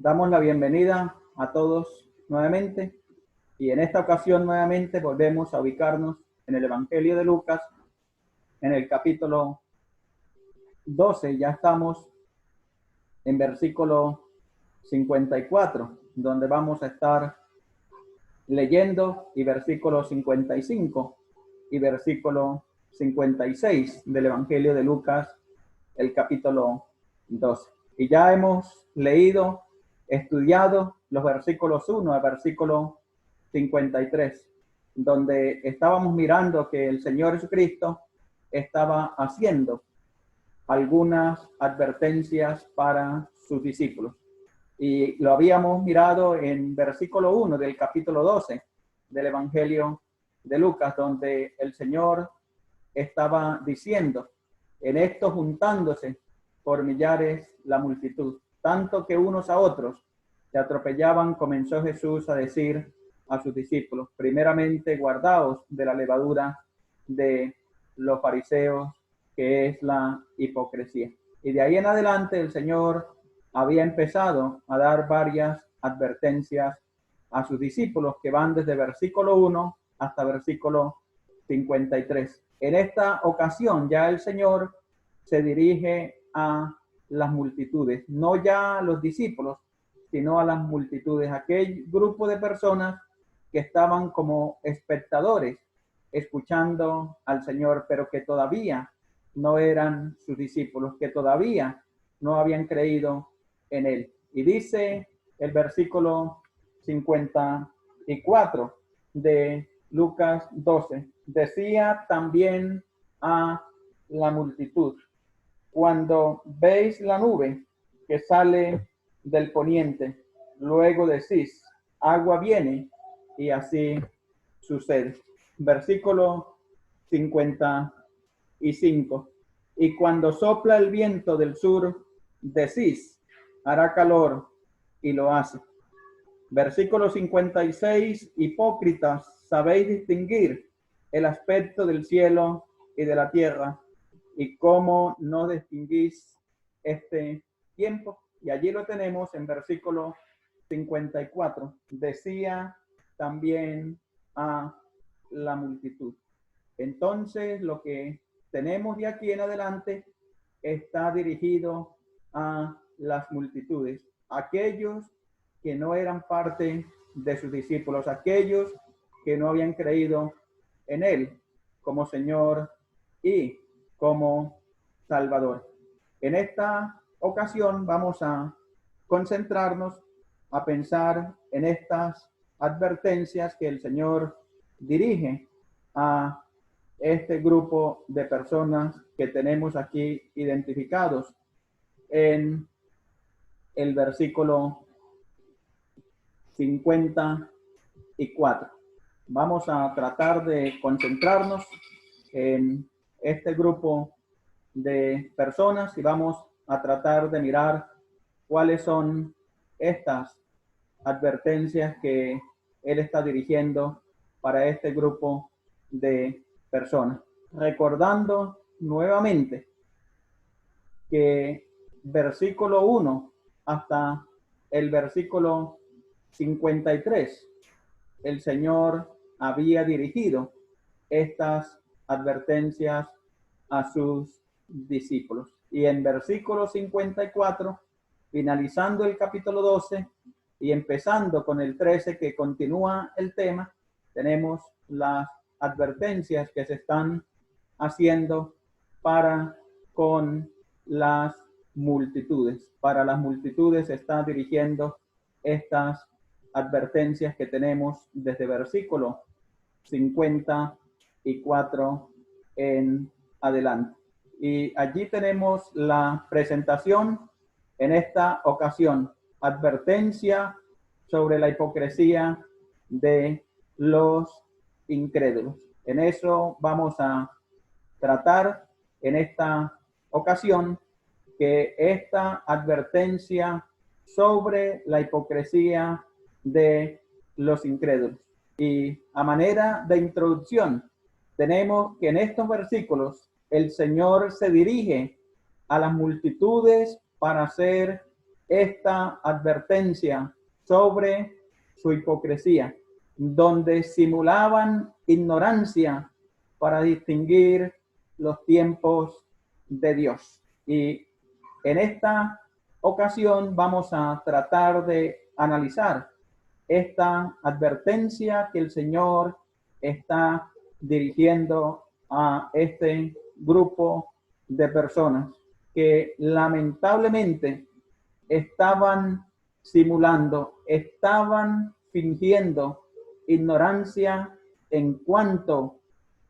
Damos la bienvenida a todos nuevamente y en esta ocasión nuevamente volvemos a ubicarnos en el Evangelio de Lucas, en el capítulo 12. Ya estamos en versículo 54, donde vamos a estar leyendo, y versículo 55 y versículo 56 del Evangelio de Lucas, el capítulo 12. Y ya hemos leído, estudiado los versículos 1 al versículo 53, donde estábamos mirando que el Señor Jesucristo estaba haciendo algunas advertencias para sus discípulos. Y lo habíamos mirado en versículo 1 del capítulo 12 del Evangelio de Lucas, donde el Señor estaba diciendo: en esto juntándose por millares la multitud, tanto que unos a otros se atropellaban, comenzó Jesús a decir a sus discípulos: primeramente guardaos de la levadura de los fariseos, que es la hipocresía. Y de ahí en adelante el Señor había empezado a dar varias advertencias a sus discípulos, que van desde versículo 1 hasta versículo 53. En esta ocasión ya el Señor se dirige a las multitudes, no ya a los discípulos, sino a las multitudes, aquel grupo de personas que estaban como espectadores, escuchando al Señor, pero que todavía no eran sus discípulos, que todavía no habían creído en Él. Y dice el versículo 54 de Lucas 12, decía también a la multitud: cuando veis la nube que sale del poniente, luego decís: agua viene, y así sucede. Versículo 55. Y cuando sopla el viento del sur, decís: hará calor, y lo hace. Versículo 56. Hipócritas, sabéis distinguir el aspecto del cielo y de la tierra, y cómo no distinguís este tiempo. Y allí lo tenemos en versículo 54. Decía también a la multitud. Entonces lo que tenemos de aquí en adelante está dirigido a las multitudes, aquellos que no eran parte de sus discípulos, aquellos que no habían creído en Él como Señor y como Salvador. En esta ocasión vamos a concentrarnos a pensar en estas advertencias que el Señor dirige a este grupo de personas que tenemos aquí identificados en el versículo 54. Vamos a tratar de concentrarnos en este grupo de personas y vamos a tratar de mirar cuáles son estas advertencias que él está dirigiendo para este grupo de personas. Recordando nuevamente que versículo 1 hasta el versículo 53, el Señor había dirigido estas advertencias a sus discípulos. Y en versículo 54, finalizando el capítulo 12 y empezando con el 13, que continúa el tema, tenemos las advertencias que se están haciendo para con las multitudes. Para las multitudes se está dirigiendo estas advertencias que tenemos desde versículo 54 en adelante. Y allí tenemos la presentación en esta ocasión: advertencia sobre la hipocresía de los incrédulos. En eso vamos a tratar en esta ocasión, que esta advertencia sobre la hipocresía de los incrédulos. Y a manera de introducción, tenemos que en estos versículos el Señor se dirige a las multitudes para hacer esta advertencia sobre su hipocresía, donde simulaban ignorancia para distinguir los tiempos de Dios. Y en esta ocasión vamos a tratar de analizar esta advertencia que el Señor está dirigiendo a este grupo de personas que lamentablemente estaban simulando, estaban fingiendo ignorancia en cuanto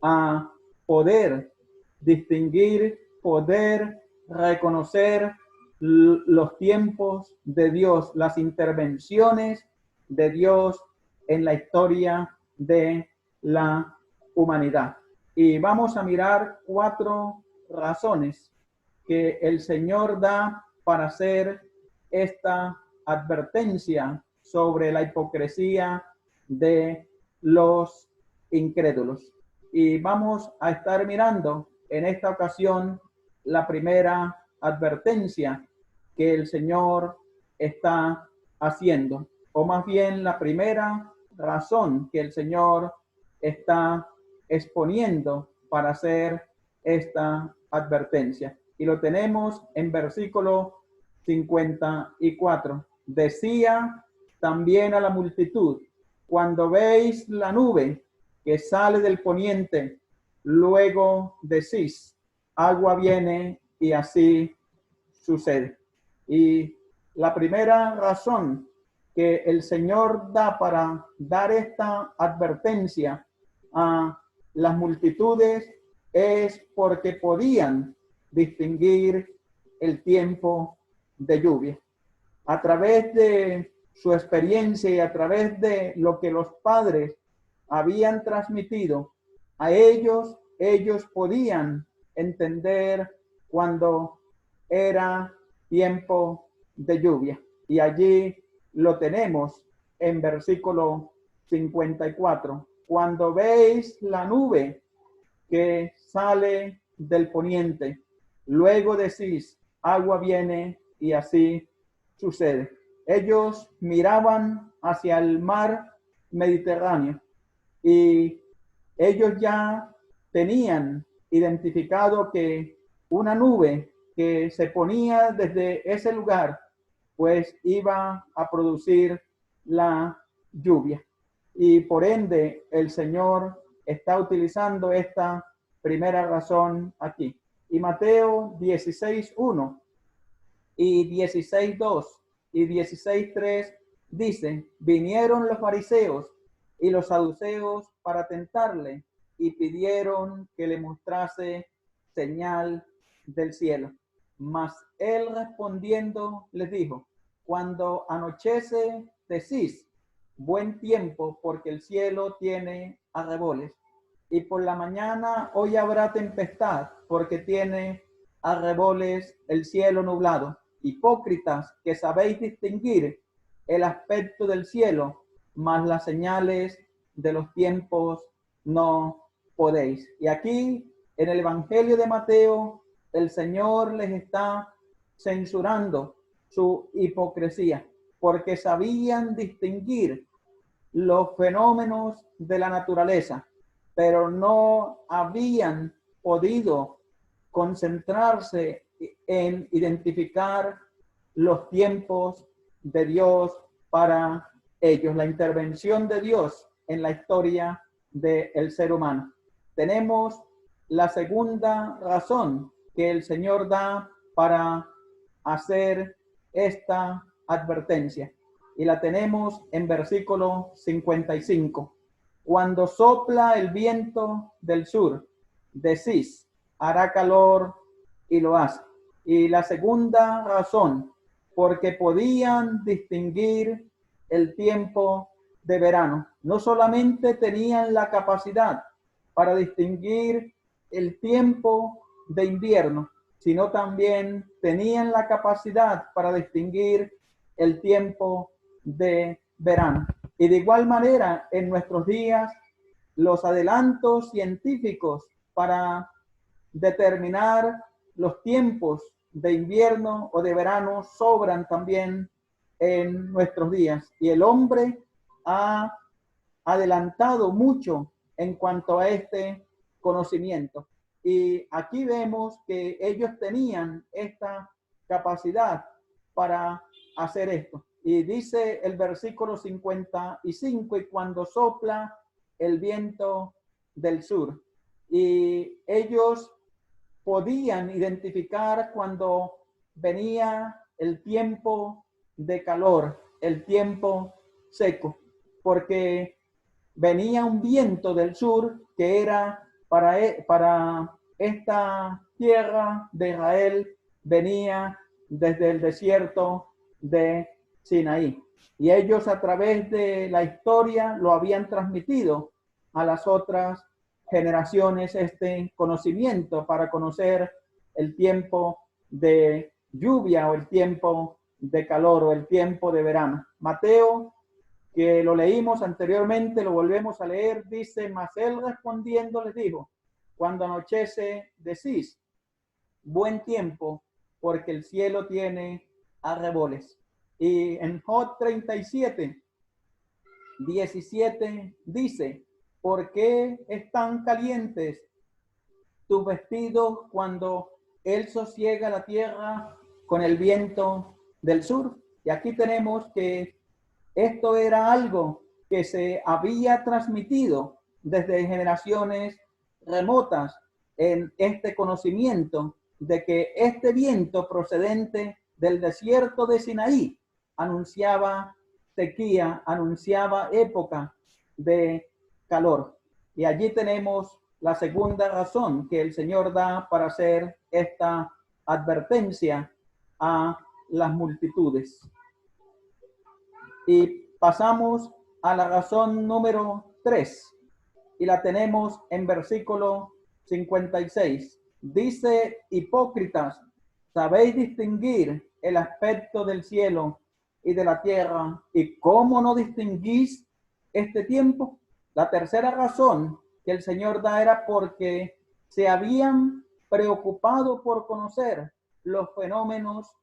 a poder distinguir, poder reconocer los tiempos de Dios, las intervenciones de Dios en la historia de la humanidad. Y vamos a mirar 4 razones que el Señor da para hacer esta advertencia sobre la hipocresía de los incrédulos. Y vamos a estar mirando en esta ocasión la primera advertencia que el Señor está haciendo, o más bien la primera razón que el Señor está exponiendo para hacer esta advertencia. Y lo tenemos en versículo 54. Decía también a la multitud: cuando veis la nube que sale del poniente, luego decís, agua viene, y así sucede. Y la primera razón que el Señor da para dar esta advertencia a las multitudes es porque podían distinguir el tiempo de lluvia. A través de su experiencia y a través de lo que los padres habían transmitido a ellos, ellos podían entender cuando era tiempo de lluvia. Y allí lo tenemos en versículo 54. Cuando veis la nube que sale del poniente, luego decís, agua viene, y así sucede. Ellos miraban hacia el mar Mediterráneo y ellos ya tenían identificado que una nube que se ponía desde ese lugar, pues iba a producir la lluvia. Y por ende, el Señor está utilizando esta primera razón aquí. Y Mateo 16:1 y 16:2 y 16:3 dice: vinieron los fariseos y los saduceos para tentarle y pidieron que le mostrase señal del cielo. Mas él respondiendo les dijo: cuando anochece decís, buen tiempo, porque el cielo tiene arreboles, y por la mañana hoy habrá tempestad, porque tiene arreboles el cielo nublado. Hipócritas, que sabéis distinguir el aspecto del cielo, mas las señales de los tiempos no podéis. Y aquí en el Evangelio de Mateo, el Señor les está censurando su hipocresía, porque sabían distinguir los fenómenos de la naturaleza, pero no habían podido concentrarse en identificar los tiempos de Dios para ellos, la intervención de Dios en la historia del ser humano. Tenemos la segunda razón que el Señor da para hacer esta advertencia, y la tenemos en versículo 55. Cuando sopla el viento del sur, decís, hará calor, y lo hace. Y la segunda razón, porque podían distinguir el tiempo de verano. No solamente tenían la capacidad para distinguir el tiempo de invierno, sino también tenían la capacidad para distinguir el tiempo de verano. Y de igual manera, en nuestros días, los adelantos científicos para determinar los tiempos de invierno o de verano sobran también en nuestros días. Y el hombre ha adelantado mucho en cuanto a este conocimiento. Y aquí vemos que ellos tenían esta capacidad para hacer esto. Y dice el versículo 55, y cuando sopla el viento del sur. Y ellos podían identificar cuando venía el tiempo de calor, el tiempo seco, porque venía un viento del sur que era para esta tierra de Israel, venía desde el desierto de Sinaí. Y ellos a través de la historia lo habían transmitido a las otras generaciones este conocimiento para conocer el tiempo de lluvia o el tiempo de calor o el tiempo de verano. Mateo, que lo leímos anteriormente, lo volvemos a leer, dice: mas él respondiendo les dijo, cuando anochece decís, buen tiempo, porque el cielo tiene arreboles. Y en Job 37, 17 dice, ¿por qué están calientes tus vestidos cuando él sosiega la tierra con el viento del sur? Y aquí tenemos que esto era algo que se había transmitido desde generaciones remotas en este conocimiento de que este viento procedente del desierto de Sinaí anunciaba sequía, anunciaba época de calor. Y allí tenemos la segunda razón que el Señor da para hacer esta advertencia a las multitudes. Y pasamos a la razón número 3 y la tenemos en versículo 56. Dice: hipócritas, ¿sabéis distinguir el aspecto del cielo y de la tierra? ¿Y cómo no distinguís este tiempo? La tercera razón que el Señor da era porque se habían preocupado por conocer los fenómenos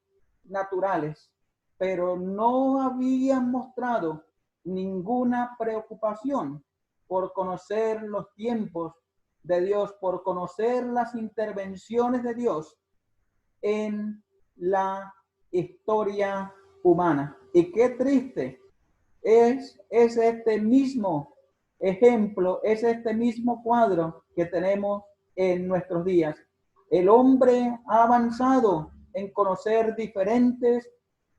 naturales, pero no habían mostrado ninguna preocupación por conocer los tiempos de Dios, por conocer las intervenciones de Dios en la historia humana. Y qué triste es este mismo ejemplo, es este mismo cuadro que tenemos en nuestros días. El hombre ha avanzado en conocer diferentes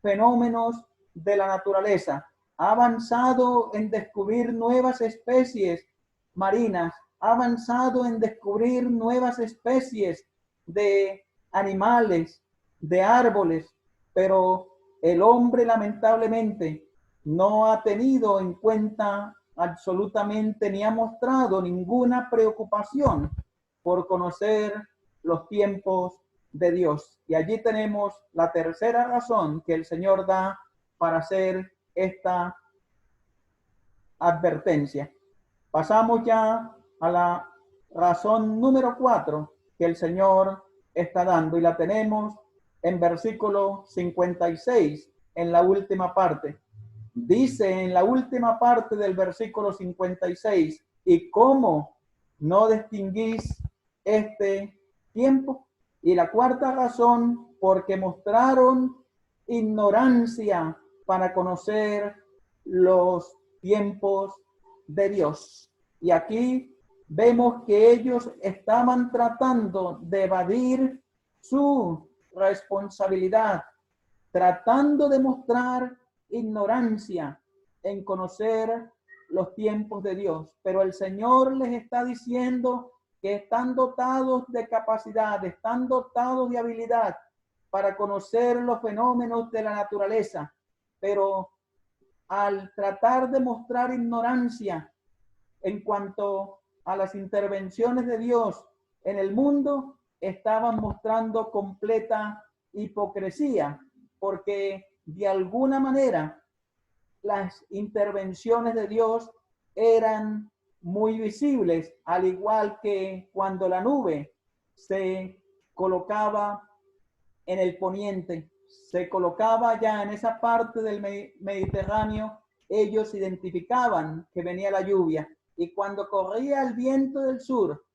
fenómenos de la naturaleza, ha avanzado en descubrir nuevas especies marinas, ha avanzado en descubrir nuevas especies de animales, de árboles, pero el hombre lamentablemente no ha tenido en cuenta absolutamente ni ha mostrado ninguna preocupación por conocer los tiempos de Dios. Y allí tenemos la tercera razón que el Señor da para hacer esta advertencia. Pasamos ya a la razón número 4 que el Señor está dando y la tenemos en versículo 56, en la última parte. Dice en la última parte del versículo 56, ¿y cómo no distinguís este tiempo? Y la cuarta razón, porque mostraron ignorancia para conocer los tiempos de Dios. Y aquí vemos que ellos estaban tratando de evadir su responsabilidad, tratando de mostrar ignorancia en conocer los tiempos de Dios. Pero el Señor les está diciendo que están dotados de capacidad, están dotados de habilidad para conocer los fenómenos de la naturaleza, pero al tratar de mostrar ignorancia en cuanto a las intervenciones de Dios en el mundo, estaban mostrando completa hipocresía, porque de alguna manera las intervenciones de Dios eran muy visibles, al igual que cuando la nube se colocaba en el poniente. Se colocaba ya en esa parte del Mediterráneo. Ellos identificaban que venía la lluvia, y cuando corría el viento del sur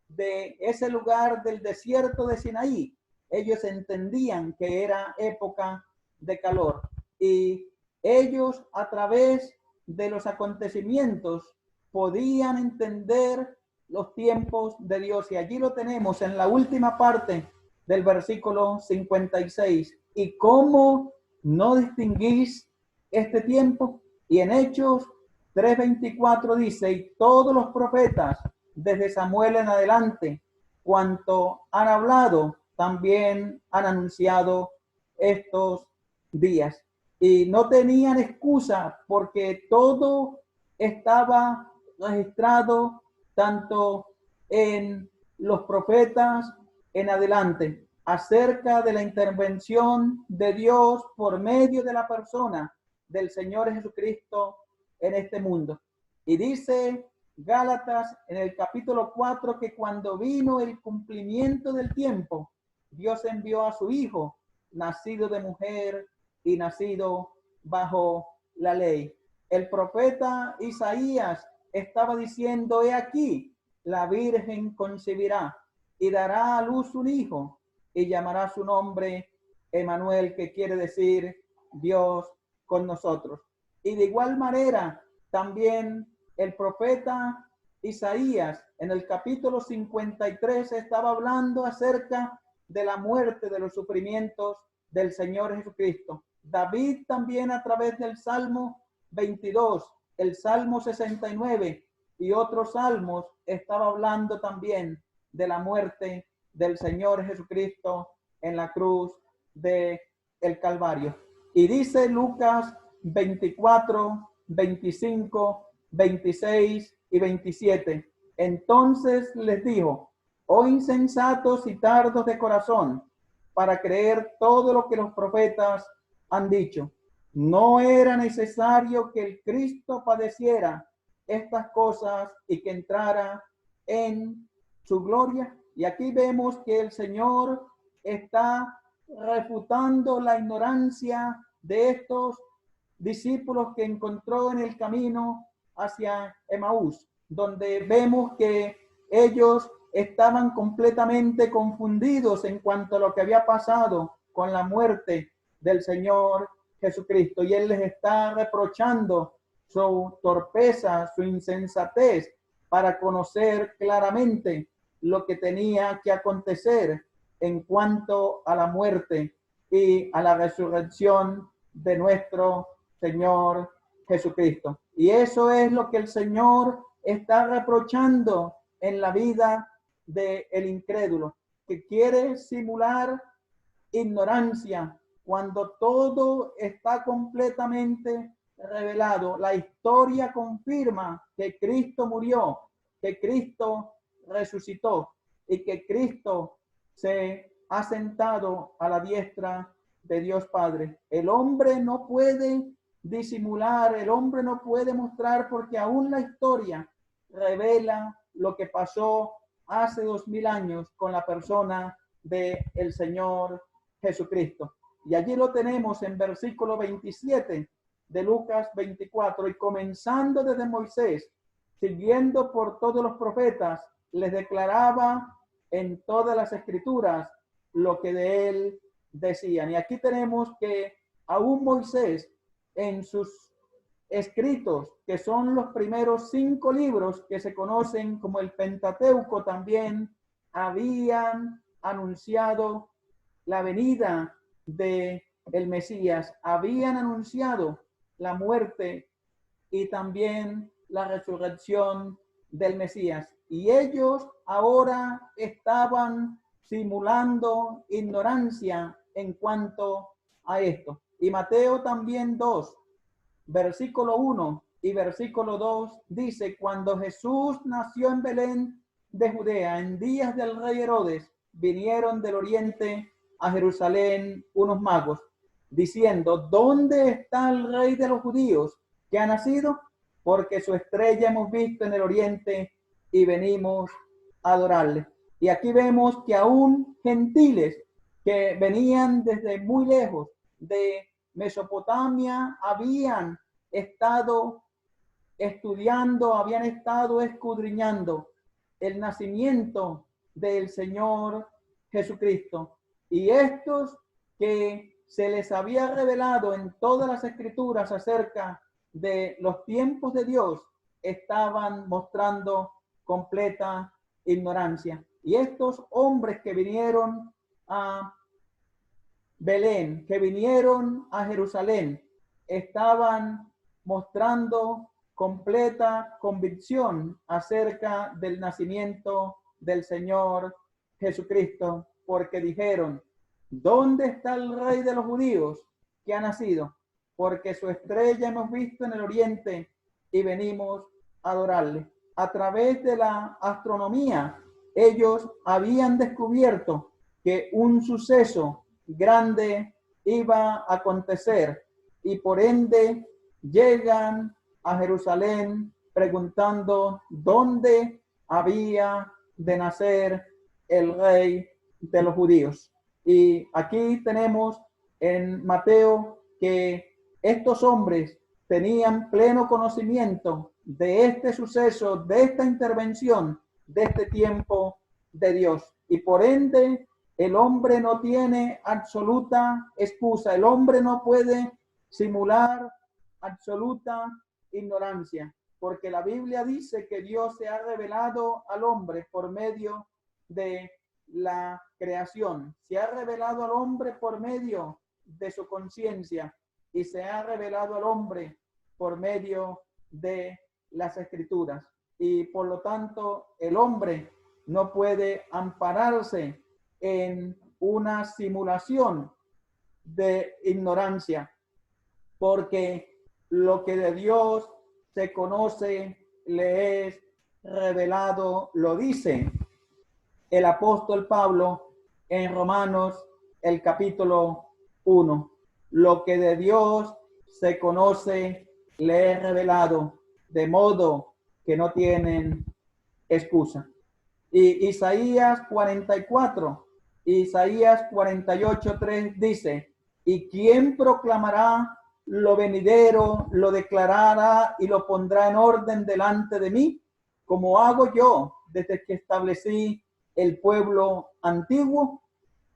de ese lugar del desierto de Sinaí, ellos entendían que era época de calor, y ellos, a través de los acontecimientos, podían entender los tiempos de Dios. Y allí lo tenemos en la última parte del versículo 56. ¿Y cómo no distinguís este tiempo? Y en Hechos 3:24 dice: y todos los profetas desde Samuel en adelante, cuanto han hablado, también han anunciado estos días. Y no tenían excusa, porque todo estaba registrado tanto en los profetas en adelante, acerca de la intervención de Dios por medio de la persona del Señor Jesucristo en este mundo. Y dice Gálatas en el capítulo 4 que cuando vino el cumplimiento del tiempo, Dios envió a su Hijo, nacido de mujer y nacido bajo la ley. El profeta Isaías estaba diciendo: he aquí, la Virgen concebirá y dará a luz un hijo, y llamará su nombre Emmanuel, que quiere decir Dios con nosotros. Y de igual manera, también el profeta Isaías en el capítulo 53 estaba hablando acerca de la muerte, de los sufrimientos del Señor Jesucristo. David también, a través del Salmo 22, el Salmo 69 y otros salmos, estaba hablando también de la muerte del Señor Jesucristo en la cruz de el Calvario. Y dice Lucas 24, 25, 26 y 27. Entonces les dijo: oh insensatos y tardos de corazón, para creer todo lo que los profetas han dicho. ¿No era necesario que el Cristo padeciera estas cosas y que entrara en su gloria? Y aquí vemos que el Señor está refutando la ignorancia de estos discípulos que encontró en el camino hacia Emaús, donde vemos que ellos estaban completamente confundidos en cuanto a lo que había pasado con la muerte del Señor Jesucristo, y Él les está reprochando su torpeza, su insensatez, para conocer claramente lo que tenía que acontecer en cuanto a la muerte y a la resurrección de nuestro Señor Jesucristo. Y eso es lo que el Señor está reprochando en la vida del incrédulo, que quiere simular ignorancia cuando todo está completamente revelado. La historia confirma que Cristo murió, que Cristo resucitó y que Cristo se ha sentado a la diestra de Dios Padre. El hombre no puede disimular, el hombre no puede mostrar, porque aún la historia revela lo que pasó hace 2000 años con la persona de el Señor Jesucristo. Y allí lo tenemos en versículo 27 de Lucas 24. Y comenzando desde Moisés, siguiendo por todos los profetas, les declaraba en todas las escrituras lo que de él decían. Y aquí tenemos que aún Moisés, en sus escritos, que son los primeros 5 libros que se conocen como el Pentateuco, también habían anunciado la venida de el Mesías, habían anunciado la muerte y también la resurrección del Mesías. Y ellos ahora estaban simulando ignorancia en cuanto a esto. Y Mateo también 2, versículo 1 y versículo 2 dice: cuando Jesús nació en Belén de Judea, en días del rey Herodes, vinieron del oriente a Jerusalén unos magos, diciendo: ¿dónde está el rey de los judíos que ha nacido? Porque su estrella hemos visto en el oriente y venimos a adorarle. Y aquí vemos que aún gentiles que venían desde muy lejos de Mesopotamia, habían estado estudiando, habían estado escudriñando el nacimiento del Señor Jesucristo. Y estos que se les había revelado en todas las escrituras acerca de los tiempos de Dios, estaban mostrando completa ignorancia. Y estos hombres que vinieron a Belén, que vinieron a Jerusalén, estaban mostrando completa convicción acerca del nacimiento del Señor Jesucristo, porque dijeron: ¿dónde está el Rey de los judíos que ha nacido? Porque su estrella hemos visto en el oriente y venimos a adorarle. A través de la astronomía, ellos habían descubierto que un suceso grande iba a acontecer, y por ende llegan a Jerusalén preguntando dónde había de nacer el Rey de los judíos. Y aquí tenemos en Mateo que estos hombres tenían pleno conocimiento de este suceso, de esta intervención, de este tiempo de Dios. Y por ende, el hombre no tiene absoluta excusa. El hombre no puede simular absoluta ignorancia, porque la Biblia dice que Dios se ha revelado al hombre por medio de la creación. Se ha revelado al hombre por medio de su conciencia y se ha revelado al hombre por medio de las escrituras. Y por lo tanto, el hombre no puede ampararse en una simulación de ignorancia, porque lo que de Dios se conoce le es revelado, lo dice el apóstol Pablo en Romanos, el capítulo 1. Lo que de Dios se conoce le es revelado, de modo que no tienen excusa. Y Isaías 44, Isaías 48:3 dice: ¿y quién proclamará lo venidero, lo declarará y lo pondrá en orden delante de mí? Como hago yo desde que establecí el pueblo antiguo,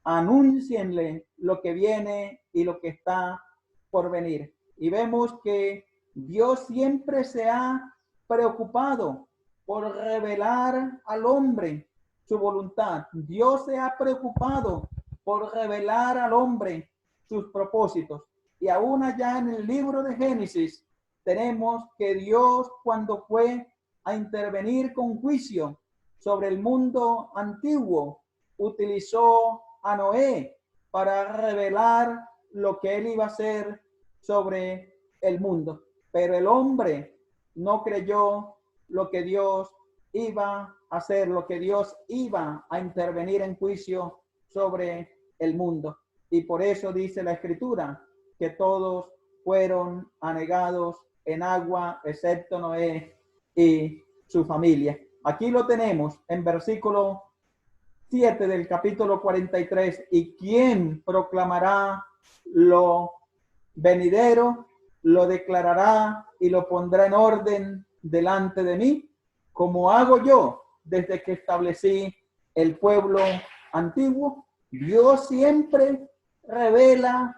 anúncienle lo que viene y lo que está por venir. Y vemos que Dios siempre se ha preocupado por revelar al hombre su voluntad. Dios se ha preocupado por revelar al hombre sus propósitos. Y aún allá en el libro de Génesis tenemos que Dios, cuando fue a intervenir con juicio sobre el mundo antiguo, utilizó a Noé para revelar lo que él iba a hacer sobre el mundo. Pero el hombre no creyó lo que Dios iba a hacer, lo que Dios iba a intervenir en juicio sobre el mundo. Y por eso dice la Escritura que todos fueron anegados en agua, excepto Noé y su familia. Aquí lo tenemos en versículo 7 del capítulo 43. ¿Y quién proclamará lo venidero, lo declarará y lo pondrá en orden delante de mí? Como hago yo desde que establecí el pueblo antiguo. Dios siempre revela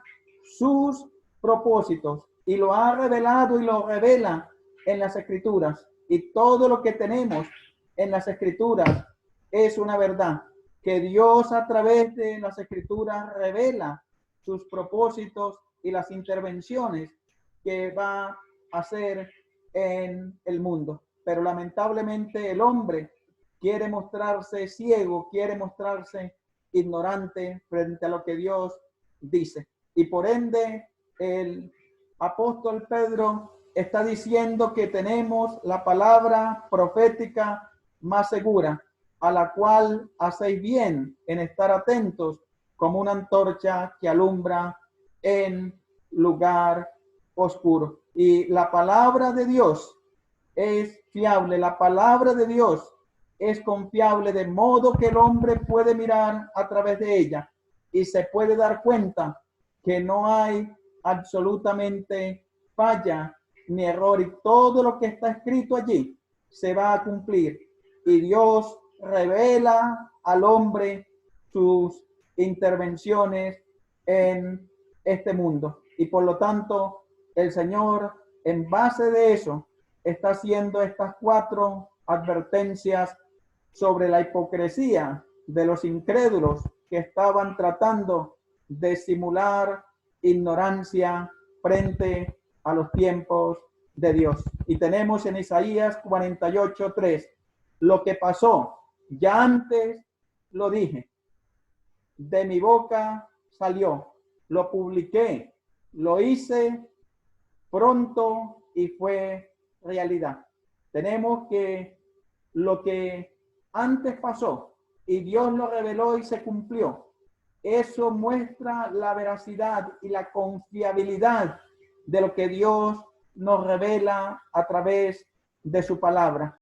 sus propósitos y lo ha revelado y lo revela en las escrituras. Y todo lo que tenemos en las escrituras es una verdad, que Dios a través de las escrituras revela sus propósitos y las intervenciones que va a hacer en el mundo. Pero lamentablemente el hombre quiere mostrarse ciego, quiere mostrarse ignorante frente a lo que Dios dice. Y por ende el apóstol Pedro está diciendo que tenemos la palabra profética más segura, a la cual hacéis bien en estar atentos como una antorcha que alumbra en lugar oscuro. Y la palabra de Dios es fiable, la palabra de Dios es confiable, de modo que el hombre puede mirar a través de ella y se puede dar cuenta que no hay absolutamente falla ni error, y todo lo que está escrito allí se va a cumplir, y Dios revela al hombre sus intervenciones en este mundo, y por lo tanto el Señor, en base de eso, está haciendo estas 4 advertencias sobre la hipocresía de los incrédulos que estaban tratando de simular ignorancia frente a los tiempos de Dios. Y tenemos en Isaías 48:3, lo que pasó, ya antes lo dije, de mi boca salió, lo publiqué, lo hice pronto y fue realidad. Tenemos que lo que antes pasó y Dios lo reveló y se cumplió, eso muestra la veracidad y la confiabilidad de lo que Dios nos revela a través de su palabra.